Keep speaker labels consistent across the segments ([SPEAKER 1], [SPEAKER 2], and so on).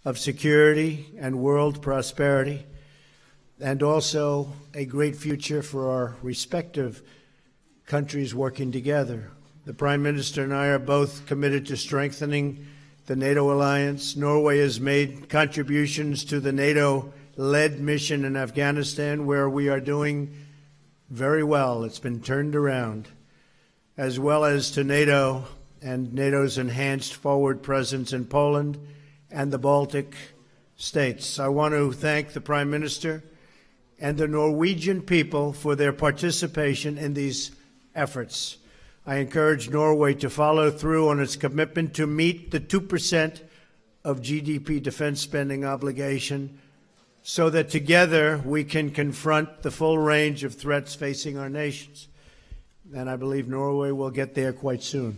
[SPEAKER 1] of security and world prosperity, and also a great future for our respective countries working together. The Prime Minister and I are both committed to strengthening the NATO alliance. Norway has made contributions to the NATO-led mission in Afghanistan, where we are doing very well. It's been turned around, as well as to NATO and NATO's enhanced forward presence in Poland and the Baltic states. I want to thank the Prime Minister and the Norwegian people for their participation in these efforts. I encourage Norway to follow through on its commitment to meet the 2% of GDP defense spending obligation so that together we can confront the full range of threats facing our nations. And I believe Norway will get there quite soon.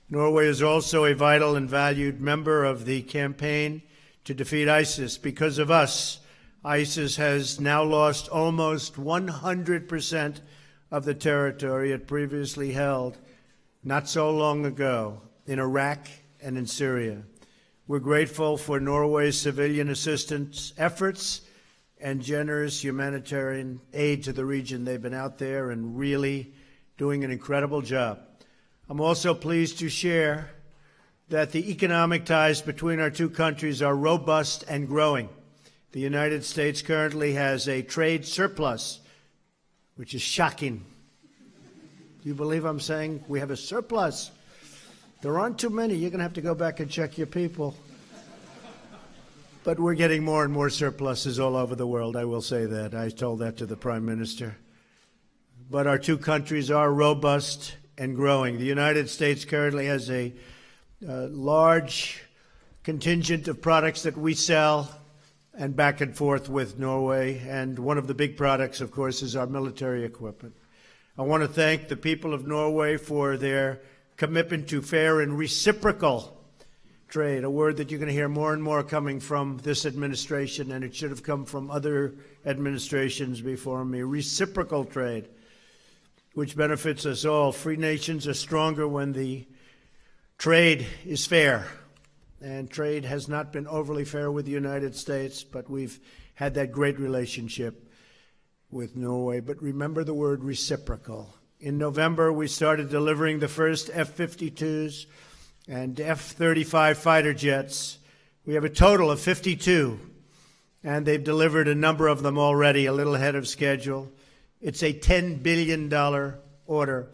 [SPEAKER 1] Norway is also a vital and valued member of the campaign to defeat ISIS. Because of us, ISIS has now lost almost 100% of the territory it previously held not so long ago in Iraq and in Syria. We're grateful for Norway's civilian assistance efforts and generous humanitarian aid to the region. They've been out there and really doing an incredible job. I'm also pleased to share that the economic ties between our two countries are robust and growing. The United States currently has a trade surplus, which is shocking. Do you believe I'm saying we have a surplus? There aren't too many. You're going to have to go back and check your people. But we're getting more and more surpluses all over the world, I will say that. I told that to the Prime Minister. But our two countries are robust and growing. The United States currently has a large contingent of products that we sell and back and forth with Norway. And one of the big products, of course, is our military equipment. I want to thank the people of Norway for their commitment to fair and reciprocal trade, a word that you're going to hear more and more coming from this administration, and it should have come from other administrations before me. Reciprocal trade, which benefits us all. Free nations are stronger when the trade is fair. And trade has not been overly fair with the United States, but we've had that great relationship with Norway. But remember the word reciprocal. In November, we started delivering the first F-52s and F-35 fighter jets. We have a total of 52, and they've delivered a number of them already, a little ahead of schedule. It's a $10 billion order.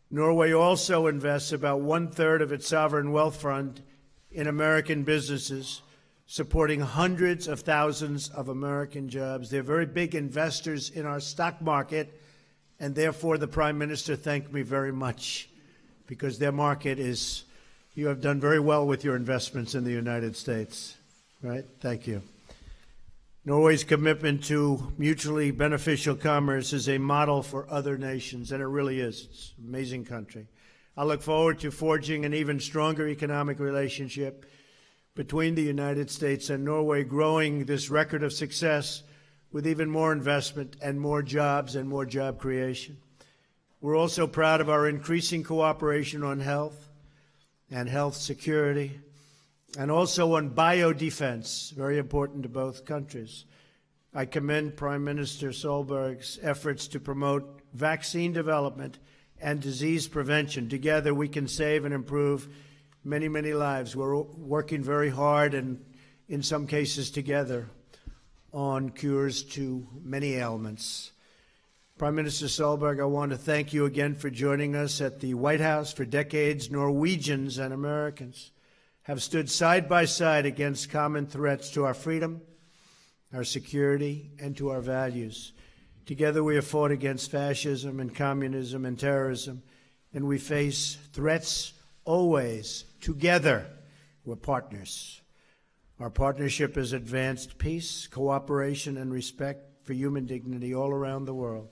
[SPEAKER 1] Norway also invests about 1/3 of its sovereign wealth fund in American businesses, supporting hundreds of thousands of American jobs. They're very big investors in our stock market, and therefore the Prime Minister thanked me very much, because their market is, you have done very well with your investments in the United States, right? Thank you. Norway's commitment to mutually beneficial commerce is a model for other nations, and it really is. It's an amazing country. I look forward to forging an even stronger economic relationship between the United States and Norway, growing this record of success with even more investment and more jobs and more job creation. We're also proud of our increasing cooperation on health and health security, and also on biodefense, very important to both countries. I commend Prime Minister Solberg's efforts to promote vaccine development and disease prevention. Together we can save and improve many, many lives. We're working very hard, and in some cases together, on cures to many ailments. Prime Minister Solberg, I want to thank you again for joining us at the White House. For decades, Norwegians and Americans have stood side by side against common threats to our freedom, our security, and to our values. Together we have fought against fascism and communism and terrorism, and we face threats always together. We're partners. Our partnership has advanced peace, cooperation, and respect for human dignity all around the world.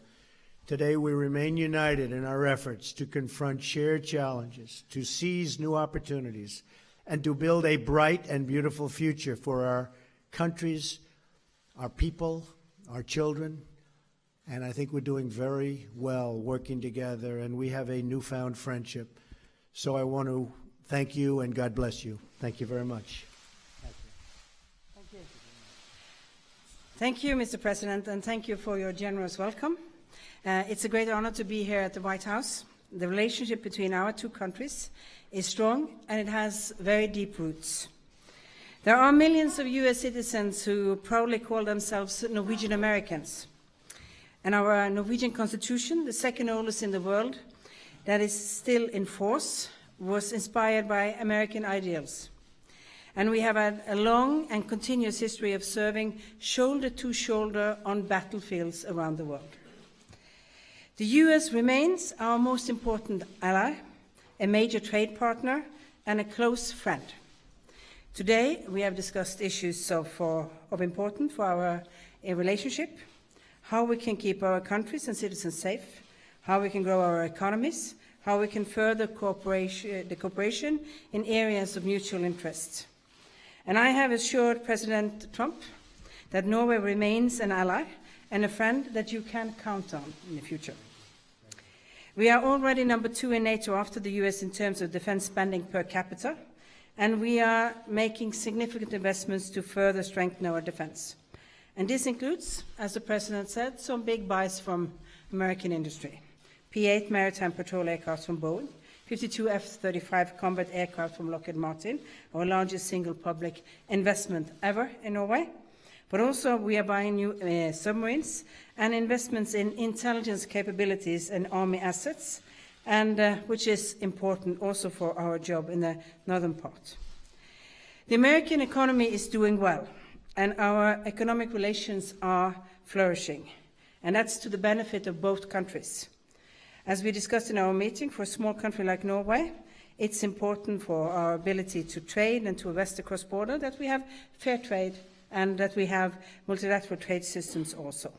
[SPEAKER 1] Today we remain united in our efforts to confront shared challenges, to seize new opportunities, and to build a bright and beautiful future for our countries, our people, our children. And I think we're doing very well working together, and we have a newfound friendship. So I want to thank you, and God bless you. Thank you very much. Thank you.
[SPEAKER 2] Thank you, Mr. President, and thank you for your generous welcome. It's a great honor to be here at the White House. The relationship between our two countries is strong, and it has very deep roots. There are millions of US citizens who proudly call themselves Norwegian Americans. And our Norwegian Constitution, the second oldest in the world, that is still in force, was inspired by American ideals. And we have had a long and continuous history of serving shoulder to shoulder on battlefields around the world. The US remains our most important ally, a major trade partner, and a close friend. Today, we have discussed issues of importance for our relationship, how we can keep our countries and citizens safe, how we can grow our economies, how we can further the cooperation in areas of mutual interest. And I have assured President Trump that Norway remains an ally and a friend that you can count on in the future. We are already number 2 in NATO after the US in terms of defense spending per capita, and we are making significant investments to further strengthen our defense. And this includes, as the President said, some big buys from American industry. P-8 maritime patrol aircraft from Boeing, 52 F-35 combat aircraft from Lockheed Martin, our largest single public investment ever in Norway. But also we are buying new submarines and investments in intelligence capabilities and army assets, and which is important also for our job in the northern part. The American economy is doing well, and our economic relations are flourishing, and that's to the benefit of both countries. As we discussed in our meeting, for a small country like Norway, it's important for our ability to trade and to invest across border that we have fair trade and that we have multilateral trade systems also.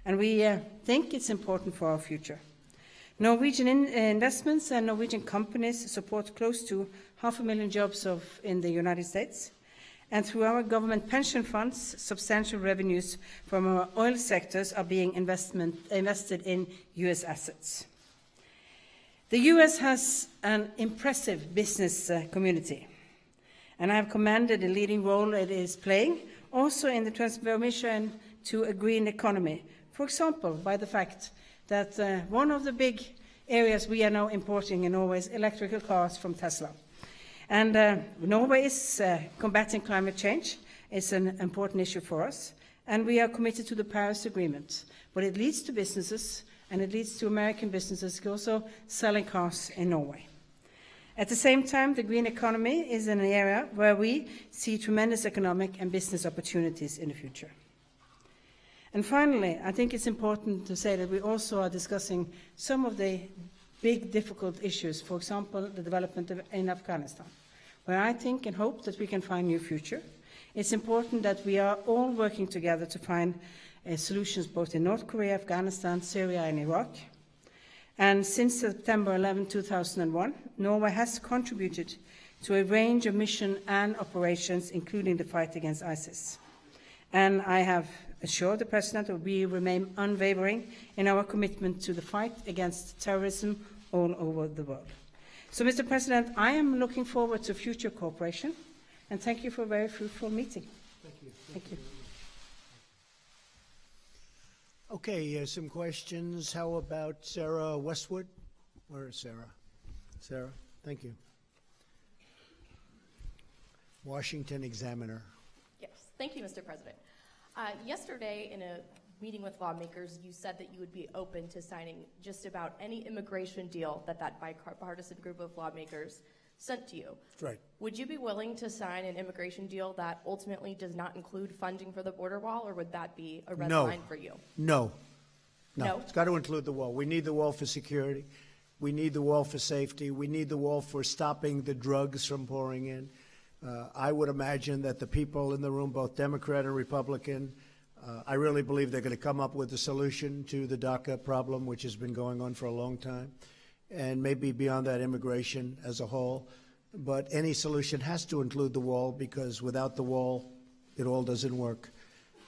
[SPEAKER 2] And we think it's important for our future. Norwegian investments and Norwegian companies support close to 500,000 jobs in the United States. And through our government pension funds, substantial revenues from our oil sectors are being invested in US assets. The US has an impressive business community, and I have commended the leading role it is playing, also in the transformation to a green economy. For example, by the fact that one of the big areas we are now importing in Norway is electrical cars from Tesla. And Norway is combating climate change. It's an important issue for us, and we are committed to the Paris Agreement. But it leads to businesses, and it leads to American businesses also selling cars in Norway. At the same time, the green economy is an area where we see tremendous economic and business opportunities in the future. And finally, I think it's important to say that we also are discussing some of the big, difficult issues, for example, the development in Afghanistan, where I think and hope that we can find a new future. It's important that we are all working together to find solutions both in North Korea, Afghanistan, Syria, and Iraq. And since September 11, 2001, Norway has contributed to a range of missions and operations, including the fight against ISIS. And I have assured the President that we remain unwavering in our commitment to the fight against terrorism all over the world. So, Mr. President, I am looking forward to future cooperation, and thank you for a very fruitful meeting.
[SPEAKER 1] Thank you.
[SPEAKER 2] Thank you.
[SPEAKER 1] Okay, some questions. How about Sarah Westwood? Where is Sarah? Sarah, thank you. Washington Examiner.
[SPEAKER 3] Yes, thank you, Mr. President. Yesterday, in a meeting with lawmakers, you said that you would be open to signing just about any immigration deal that bipartisan group of lawmakers sent to you.
[SPEAKER 1] That's right. Would
[SPEAKER 3] you be willing to sign an immigration deal that ultimately does not include funding for the border wall, or would that be a red line for you?
[SPEAKER 1] No.
[SPEAKER 3] No?
[SPEAKER 1] It's got to include the wall. We need the wall for security. We need the wall for safety. We need the wall for stopping the drugs from pouring in. I would imagine that the people in the room, both Democrat and Republican, I really believe they're going to come up with a solution to the DACA problem, which has been going on for a long time, and maybe beyond that, immigration as a whole. But any solution has to include the wall, because without the wall, it all doesn't work.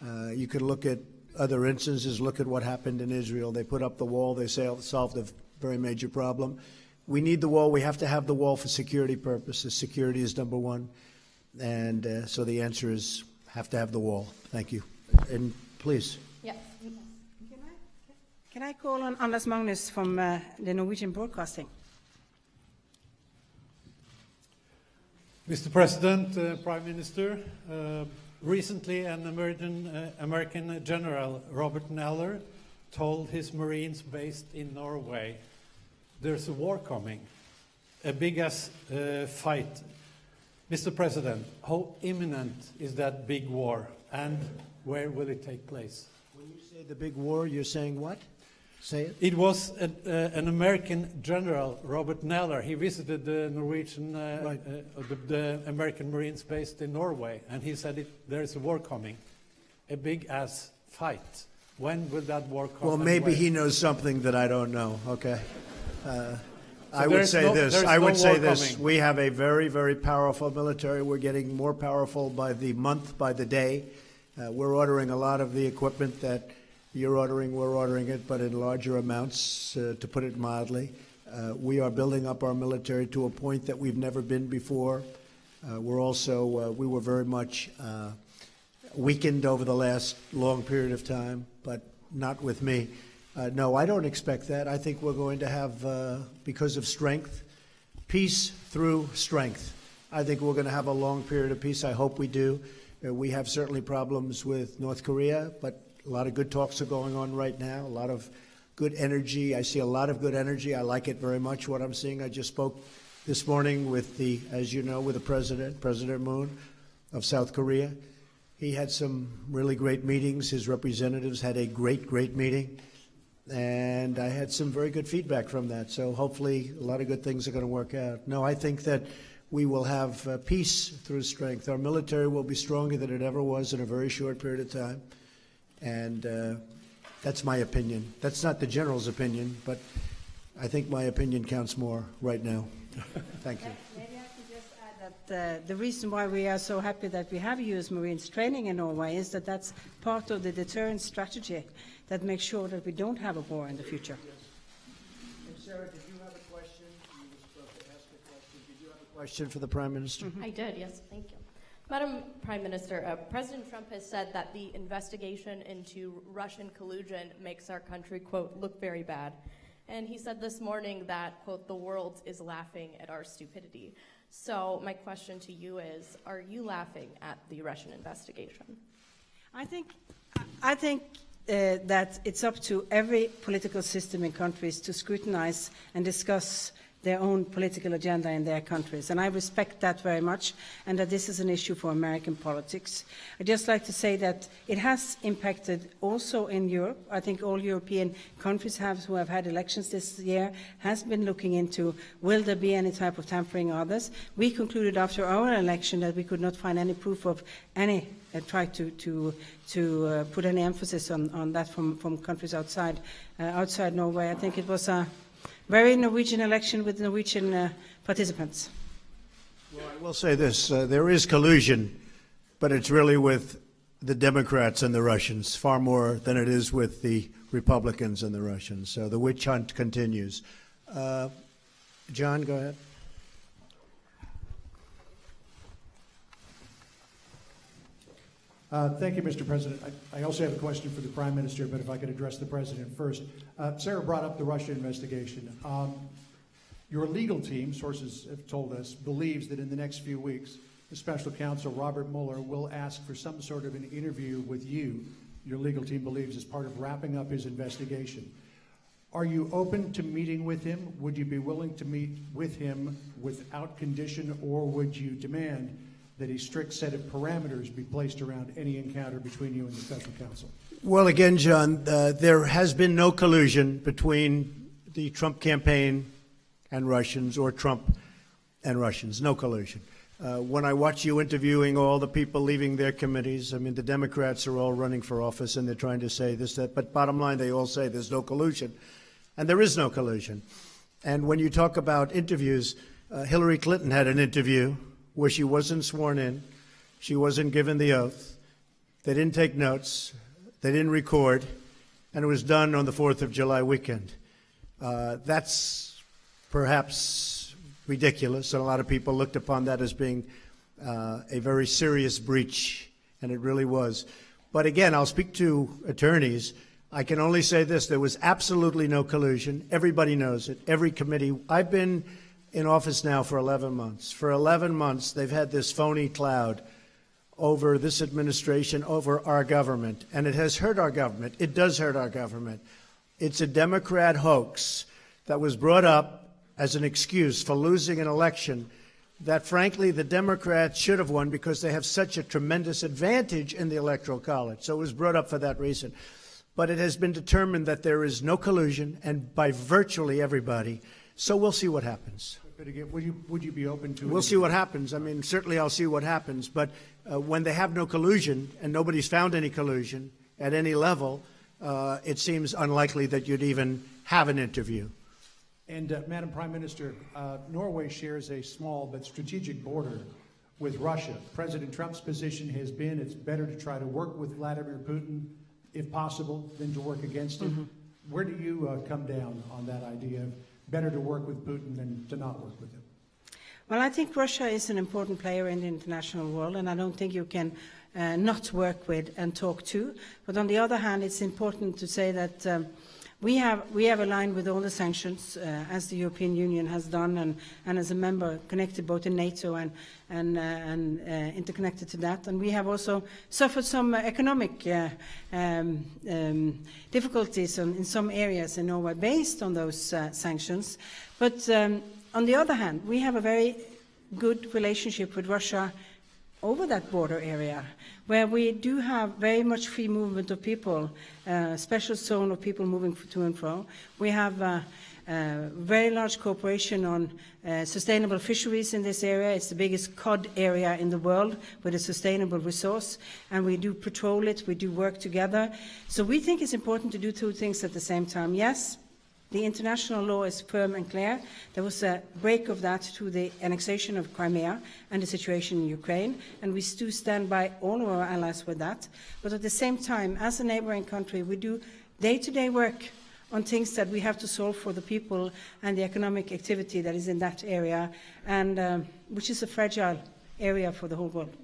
[SPEAKER 1] You can look at other instances. Look at what happened in Israel. They put up the wall. They solved a very major problem. We need the wall. We have to have the wall for security purposes. Security is number one. And so the answer is have to have the wall. Thank you. And please.
[SPEAKER 3] Yes.
[SPEAKER 2] Can I call on Anders Magnus from the Norwegian Broadcasting?
[SPEAKER 4] Mr. President, Prime Minister, recently an American General, Robert Neller, told his Marines based in Norway, there's a war coming, a big-ass fight. Mr. President, how imminent is that big war, and where will it take place?
[SPEAKER 1] When you say the big war, you're saying what? Say it.
[SPEAKER 4] It was an American general, Robert Neller. He visited the Norwegian, the American Marines based in Norway, and he said there's a war coming, a big-ass fight. When will that war come?
[SPEAKER 1] Well, maybe he knows something that I don't know. Okay. I would say this. We have a very, very powerful military. We're getting more powerful by the month, by the day. We're ordering a lot of the equipment that you're ordering. We're ordering it, but in larger amounts, to put it mildly. We are building up our military to a point that we've never been before. We're also, we were very much weakened over the last long period of time, but not with me. No, I don't expect that. I think we're going to have, because of strength, peace through strength. I think we're going to have a long period of peace. I hope we do. We have certainly problems with North Korea, but a lot of good talks are going on right now, a lot of good energy. I see a lot of good energy. I like it very much, what I'm seeing. I just spoke this morning with the, as you know, with the president, President Moon of South Korea. He had some really great meetings. His representatives had a great, great meeting. And I had some very good feedback from that. So hopefully a lot of good things are going to work out. No, I think that we will have peace through strength. Our military will be stronger than it ever was in a very short period of time. And that's my opinion. That's not the general's opinion, but I think my opinion counts more right now. Thank you.
[SPEAKER 2] Maybe I can just add that the reason why we are so happy that we have U.S. Marines training in Norway is that that's part of the deterrence strategy that makes sure that we don't have a war in the future.
[SPEAKER 1] And Sarah, did you have a question? You were supposed to ask a question. Did you have a question for the Prime Minister?
[SPEAKER 3] I did, yes, thank you. Madam Prime Minister, President Trump has said that the investigation into Russian collusion makes our country, quote, look very bad. And he said this morning that, quote, the world is laughing at our stupidity. So my question to you is, are you laughing at the Russian investigation?
[SPEAKER 2] I think that it's up to every political system in countries to scrutinize and discuss their own political agenda in their countries. And I respect that very much, and that this is an issue for American politics. I'd just like to say that it has impacted also in Europe. I think all European countries who have had elections this year has been looking into, will there be any type of tampering or others? We concluded after our election that we could not find any proof of any try to put any emphasis on that from countries outside Norway. I think it was a very Norwegian election with Norwegian participants.
[SPEAKER 1] Well, I will say this. There is collusion, but it's really with the Democrats and the Russians, far more than it is with the Republicans and the Russians. So the witch hunt continues. John, go ahead.
[SPEAKER 5] Thank you, Mr. President. I also have a question for the Prime Minister, but if I could address the President first. Sarah brought up the Russia investigation. Your legal team, sources have told us, believes that in the next few weeks, the Special Counsel Robert Mueller will ask for some sort of an interview with you, your legal team believes, as part of wrapping up his investigation. Are you open to meeting with him? Would you be willing to meet with him without condition, or would you demand that a strict set of parameters be placed around any encounter between you and the Special Counsel?
[SPEAKER 1] Well, again, John, there has been no collusion between the Trump campaign and Russians, or Trump and Russians. No collusion. When I watch you interviewing all the people leaving their committees, I mean, the Democrats are all running for office and they're trying to say this, that, but bottom line, they all say there's no collusion. And there is no collusion. And when you talk about interviews, Hillary Clinton had an interview where she wasn't sworn in, she wasn't given the oath, they didn't take notes, they didn't record, and it was done on the 4th of July weekend. That's perhaps ridiculous, and a lot of people looked upon that as being a very serious breach and it really was. But again, I'll speak to attorneys. I can only say this, there was absolutely no collusion. Everybody knows it, every committee. I've been in office now for 11 months. For 11 months, they've had this phony cloud over this administration, over our government, and it has hurt our government. It does hurt our government. It's a Democrat hoax that was brought up as an excuse for losing an election that, frankly, the Democrats should have won because they have such a tremendous advantage in the Electoral College. So it was brought up for that reason. But it has been determined that there is no collusion, and by virtually everybody. So we'll see what happens.
[SPEAKER 5] But again, would you be open to?
[SPEAKER 1] We'll see what happens. I mean, certainly I'll see what happens. But when they have no collusion, and nobody's found any collusion at any level, it seems unlikely that you'd even have an interview.
[SPEAKER 5] And Madam Prime Minister, Norway shares a small but strategic border with Russia. President Trump's position has been it's better to try to work with Vladimir Putin, if possible, than to work against him. Mm-hmm. Where do you come down on that idea of better to work with Putin than to not work with him?
[SPEAKER 2] Well, I think Russia is an important player in the international world, and I don't think you can not work with and talk to. But on the other hand, it's important to say that we have aligned with all the sanctions, as the European Union has done, and as a member connected both in NATO and interconnected to that. And we have also suffered some economic difficulties in some areas in Norway based on those sanctions. But on the other hand, we have a very good relationship with Russia over that border area, where we do have very much free movement of people, special zone of people moving to and fro. We have very large cooperation on sustainable fisheries in this area. It's the biggest cod area in the world with a sustainable resource, and we do patrol it, we do work together. So we think it's important to do two things at the same time. Yes, the international law is firm and clear. There was a break of that through the annexation of Crimea and the situation in Ukraine, and we do stand by all of our allies with that. But at the same time, as a neighboring country, we do day-to-day work on things that we have to solve for the people and the economic activity that is in that area, and which is a fragile area for the whole world.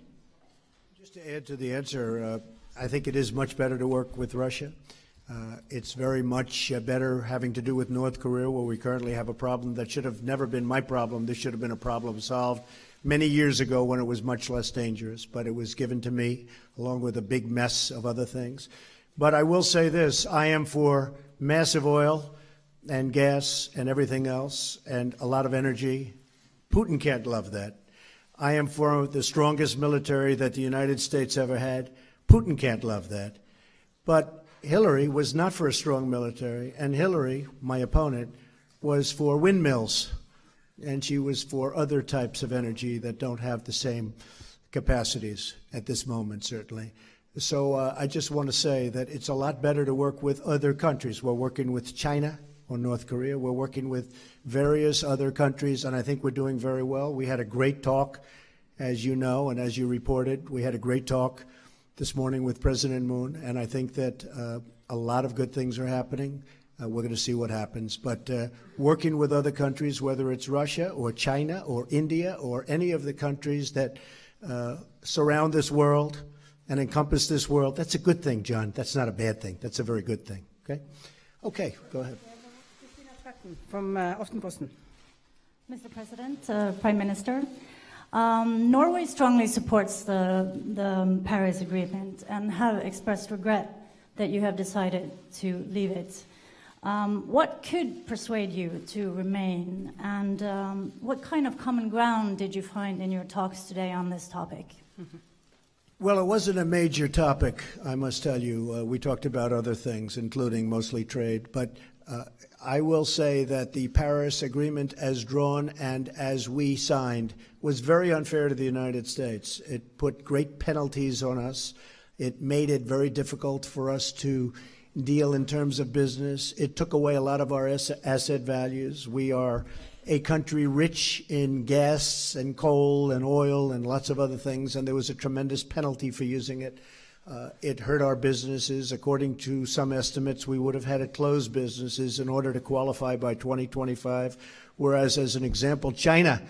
[SPEAKER 1] Just to add to the answer, I think it is much better to work with Russia. It's very much better having to do with North Korea, where we currently have a problem that should have never been my problem. This should have been a problem solved many years ago when it was much less dangerous, but it was given to me along with a big mess of other things. But I will say this, I am for massive oil and gas and everything else and a lot of energy. Putin can't love that. I am for the strongest military that the United States ever had. Putin can't love that. But Hillary was not for a strong military, and Hillary, my opponent, was for windmills, and she was for other types of energy that don't have the same capacities at this moment, certainly. So I just want to say that it's a lot better to work with other countries. We're working with China or North Korea. We're working with various other countries, and I think we're doing very well. We had a great talk, as you know, and as you reported. We had a great talk this morning with President Moon, and I think that a lot of good things are happening. We're going to see what happens. But working with other countries, whether it's Russia or China or India or any of the countries that surround this world and encompass this world, that's a good thing, John. That's not a bad thing. That's a very good thing. Okay? Okay, go ahead.
[SPEAKER 2] From Aftenposten.
[SPEAKER 6] Mr. President, Prime Minister, Norway strongly supports the Paris Agreement and have expressed regret that you have decided to leave it. What could persuade you to remain, and what kind of common ground did you find in your talks today on this topic?
[SPEAKER 1] Well, it wasn't a major topic, I must tell you. We talked about other things, including mostly trade, but I will say that the Paris Agreement as drawn and as we signed was very unfair to the United States. It put great penalties on us. It made it very difficult for us to deal in terms of business. It took away a lot of our asset values. We are a country rich in gas and coal and oil and lots of other things, and there was a tremendous penalty for using it. It hurt our businesses. According to some estimates, we would have had to close businesses in order to qualify by 2025, whereas, as an example, China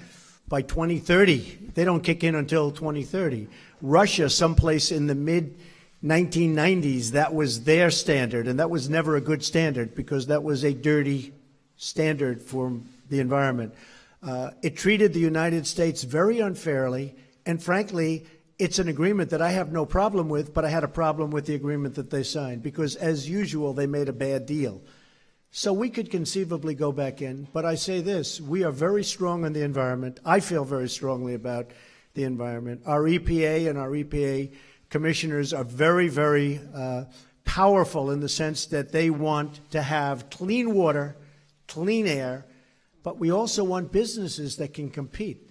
[SPEAKER 1] by 2030. They don't kick in until 2030. Russia, someplace in the mid-1990s, that was their standard, and that was never a good standard because that was a dirty standard for the environment. It treated the United States very unfairly, and frankly, it's an agreement that I have no problem with, but I had a problem with the agreement that they signed because, as usual, they made a bad deal. So we could conceivably go back in, but I say this, we are very strong on the environment. I feel very strongly about the environment. Our EPA and our EPA commissioners are very, very powerful in the sense that they want to have clean water, clean air, but we also want businesses that can compete.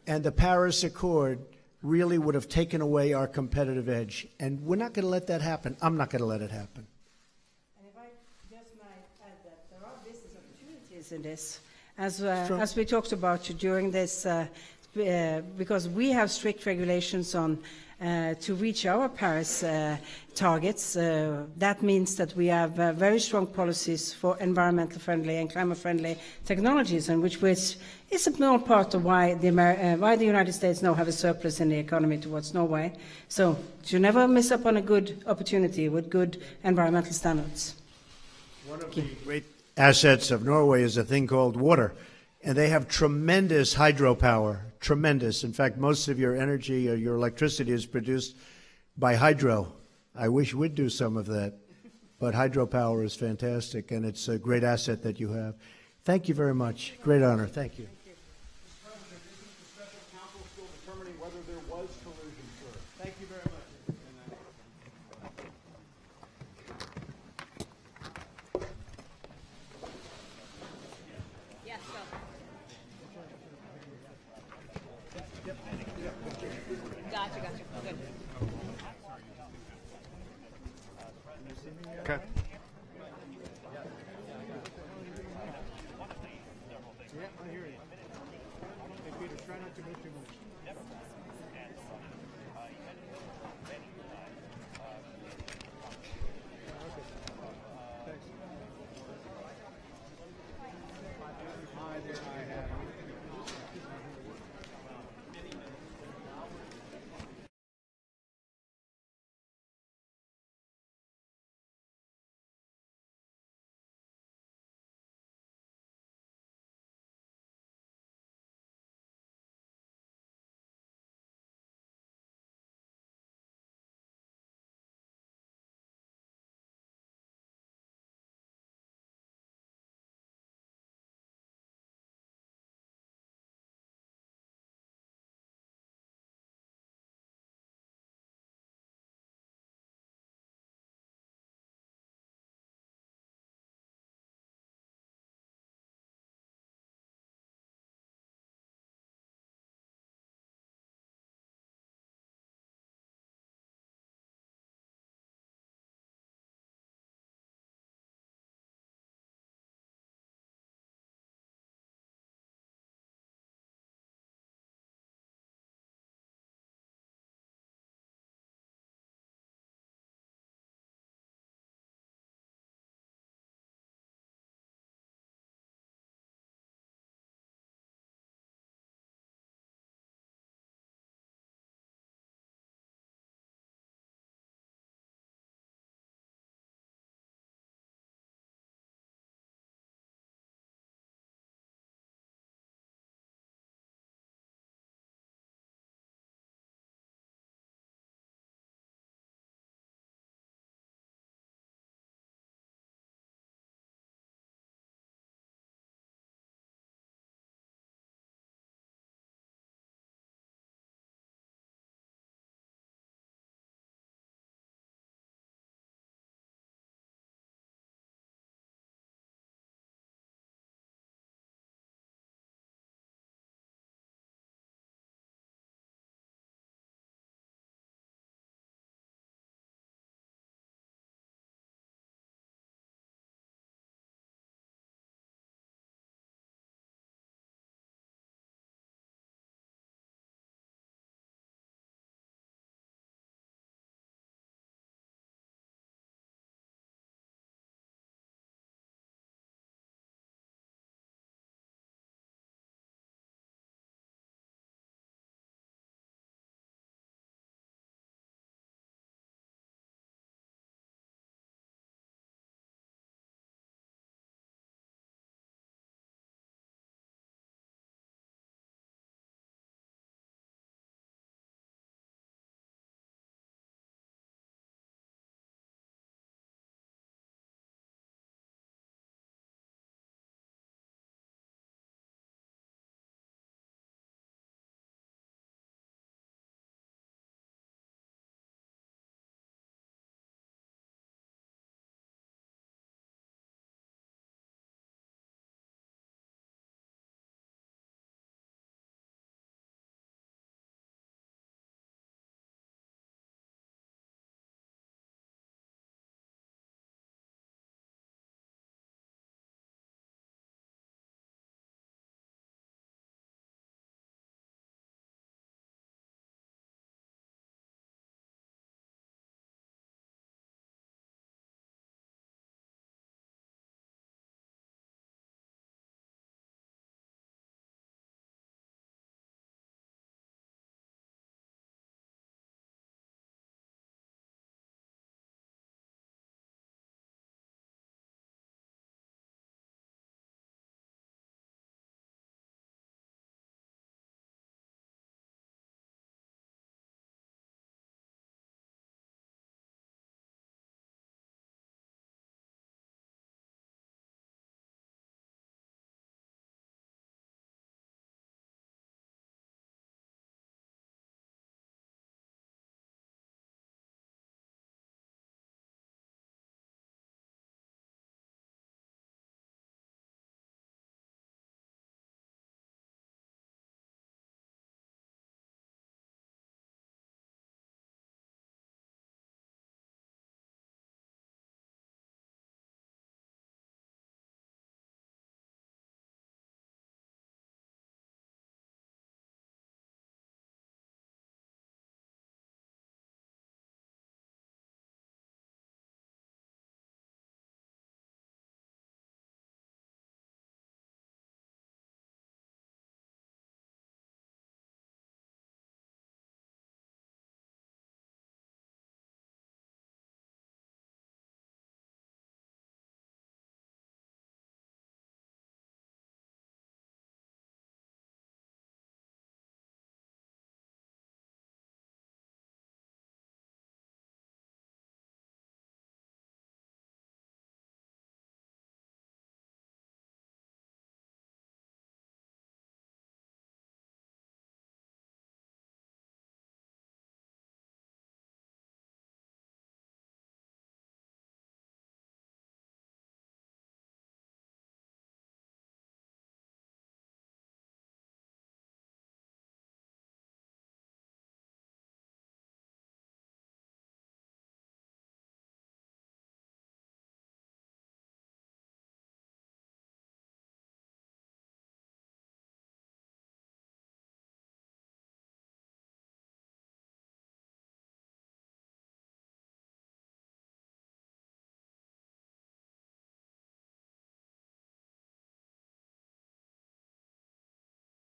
[SPEAKER 1] And the Paris Accord really would have taken away our competitive edge. And we're not going to let that happen. I'm not going to let it happen.
[SPEAKER 2] And if I just might add that there are business opportunities in this, as we talked about during this, because we have strict regulations on to reach our Paris targets. That means that we have very strong policies for environmental friendly and climate friendly technologies, and which is a small part of why the United States now have a surplus in the economy towards Norway. So you never miss up on a good opportunity with good environmental standards.
[SPEAKER 1] One of the great assets of Norway is a thing called water, and they have tremendous hydropower, tremendous. In fact, most of your energy or your electricity is produced by hydro. I wish we'd do some of that, but hydropower is fantastic, and it's a great asset that you have. Thank you very much. Great honor. Thank you.
[SPEAKER 5] Mr. President, isn't the special counsel still determining whether there was collusion, sir? Thank you very much.
[SPEAKER 3] Yes, go. Gotcha. Good.
[SPEAKER 7] Okay.